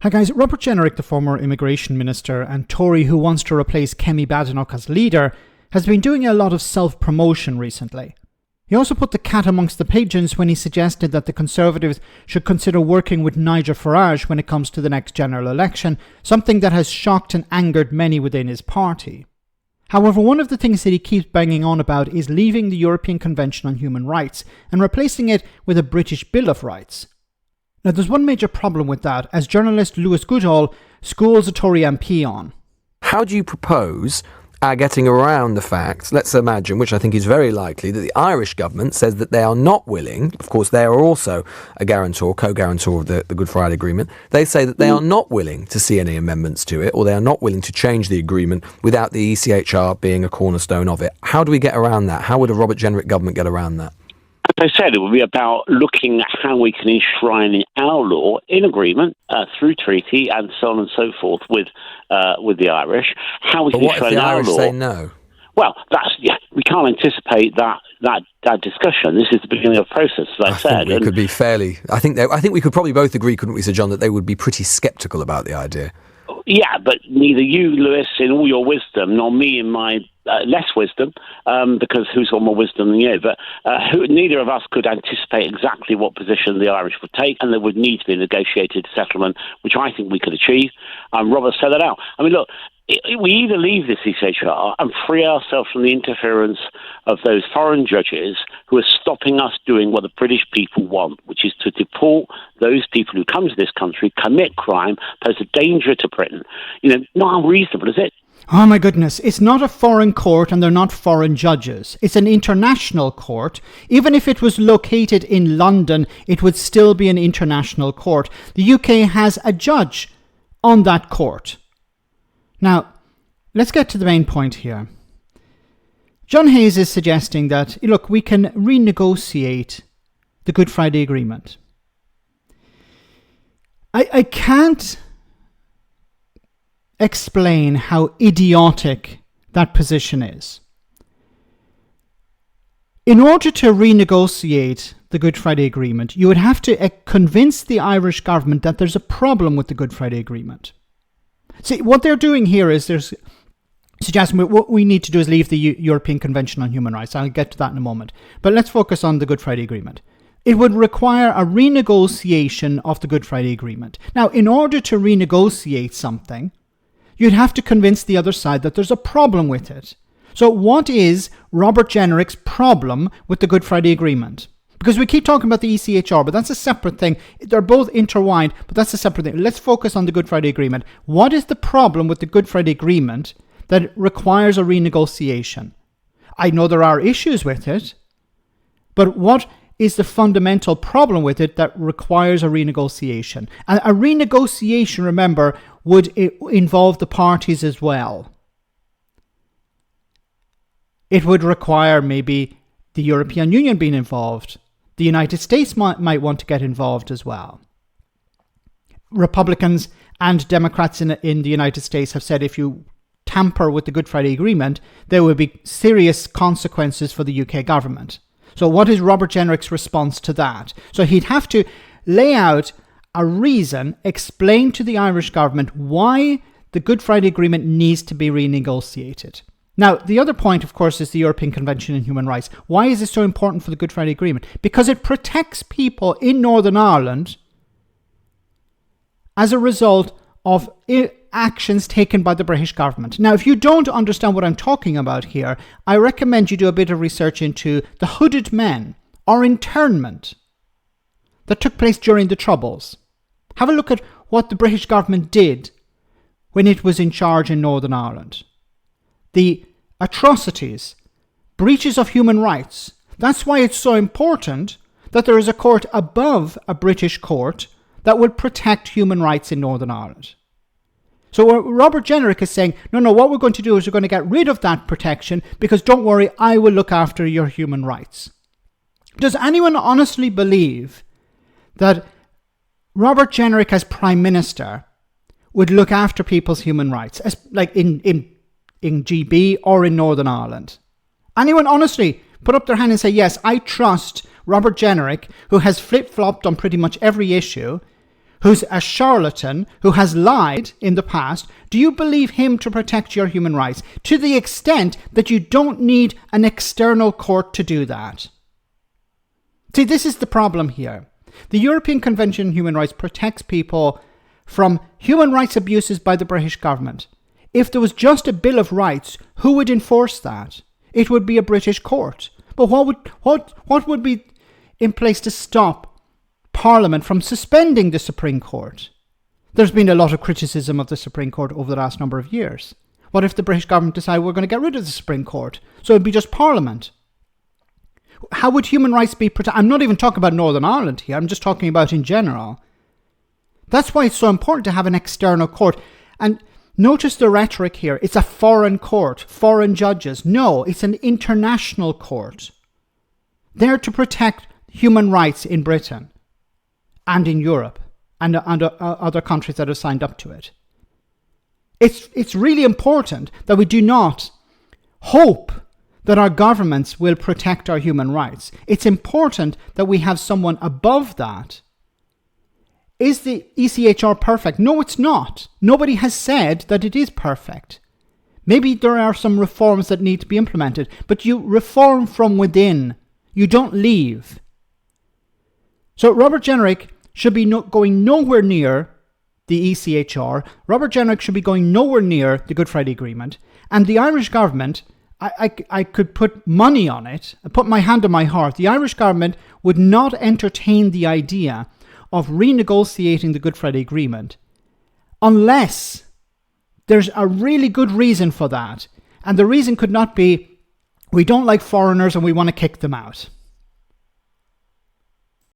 Hi guys, Robert Generick, the former immigration minister and Tory who wants to replace Kemi Badenoch as leader, has been doing a lot of self-promotion recently. He also put the cat amongst the pigeons when he suggested that the Conservatives should consider working with Nigel Farage when it comes to the next general election, something that has shocked and angered many within his party. However, one of the things that he keeps banging on about is leaving the European Convention on Human Rights and replacing it with a British Bill of Rights. Now, there's one major problem with that, as journalist Lewis Goodall schools a Tory MP on. How do you propose getting around the fact, let's imagine, which I think is very likely, that the Irish government says that they are not willing, of course they are also a guarantor, co-guarantor of the Good Friday Agreement, they say that they are not willing to see any amendments to it, or they are not willing to change the agreement without the ECHR being a cornerstone of it. How do we get around that? How would a Robert Jenrick government get around that? As I said, it will be about looking at how we can enshrine in our law, in agreement, through treaty and so on and so forth with the Irish, how we can enshrine our law. What if the Irish say no? Well, we can't anticipate that discussion. This is the beginning of a process, as I said. Think we could be fairly. I think we could probably both agree, couldn't we, Sir John, that they would be pretty sceptical about the idea. Yeah, but neither you, Lewis, in all your wisdom, nor me in my less wisdom, because who's got more wisdom than you, but neither of us could anticipate exactly what position the Irish would take, and there would need to be a negotiated settlement, which I think we could achieve. Robert set that out. I mean, look, we either leave this ECHR and free ourselves from the interference of those foreign judges who are stopping us doing what the British people want, which is to deport those people who come to this country, commit crime, pose a danger to Britain. Not unreasonable, is it? Oh my goodness, it's not a foreign court and they're not foreign judges. It's an international court. Even if it was located in London, it would still be an international court. The UK has a judge on that court. Now, let's get to the main point here. John Hayes is suggesting that, look, we can renegotiate the Good Friday Agreement. I can't explain how idiotic that position is. In order to renegotiate the Good Friday Agreement, you would have to convince the Irish government that there's a problem with the Good Friday Agreement. See, what they're doing here is they're suggesting what we need to do is leave the European Convention on Human Rights. I'll get to that in a moment. But let's focus on the Good Friday Agreement. It would require a renegotiation of the Good Friday Agreement. Now, in order to renegotiate something, you'd have to convince the other side that there's a problem with it. So what is Robert Jenrick's problem with the Good Friday Agreement? Because we keep talking about the ECHR, but that's a separate thing. They're both intertwined, but that's a separate thing. Let's focus on the Good Friday Agreement. What is the problem with the Good Friday Agreement that requires a renegotiation? I know there are issues with it, but what is the fundamental problem with it that requires a renegotiation? And a renegotiation, remember, would involve the parties as well. It would require maybe the European Union being involved. The United States might want to get involved as well. Republicans and Democrats in the United States have said if you tamper with the Good Friday Agreement, there will be serious consequences for the UK government. So what is Robert Jenrick's response to that? So he'd have to lay out a reason, explain to the Irish government why the Good Friday Agreement needs to be renegotiated. Now, the other point, of course, is the European Convention on Human Rights. Why is it so important for the Good Friday Agreement? Because it protects people in Northern Ireland as a result of actions taken by the British government. Now, if you don't understand what I'm talking about here, I recommend you do a bit of research into the hooded men or internment that took place during the Troubles. Have a look at what the British government did when it was in charge in Northern Ireland. The atrocities, breaches of human rights. That's why it's so important that there is a court above a British court that will protect human rights in Northern Ireland. So Robert Generick is saying, no, what we're going to do is we're going to get rid of that protection because don't worry, I will look after your human rights. Does anyone honestly believe that Robert Generick as Prime Minister would look after people's human rights, as like in GB or in Northern Ireland? Anyone honestly put up their hand and say, yes, I trust Robert Generick, who has flip-flopped on pretty much every issue, who's a charlatan, who has lied in the past, do you believe him to protect your human rights to the extent that you don't need an external court to do that? See, this is the problem here. The European Convention on Human Rights protects people from human rights abuses by the British government. If there was just a Bill of Rights, who would enforce that? It would be a British court. But what would be in place to stop Parliament from suspending the Supreme Court? There's been a lot of criticism of the Supreme Court over the last number of years. What if the British government decided we're going to get rid of the Supreme Court? So it'd be just Parliament. How would human rights be protected? I'm not even talking about Northern Ireland here. I'm just talking about in general. That's why it's so important to have an external court. And notice the rhetoric here. It's a foreign court, foreign judges. No, it's an international court. There to protect human rights in Britain and in Europe and other countries that have signed up to it. It's really important that we do not hope that our governments will protect our human rights. It's important that we have someone above that. Is the ECHR perfect? No, it's not. Nobody has said that it is perfect. Maybe there are some reforms that need to be implemented, but you reform from within. You don't leave. So Robert Generick should be going nowhere near the ECHR. Robert Genrick should be going nowhere near the Good Friday Agreement. And the Irish government, I could put money on it, put my hand on my heart, the Irish government would not entertain the idea of renegotiating the Good Friday Agreement unless there's a really good reason for that. And the reason could not be, we don't like foreigners and we want to kick them out.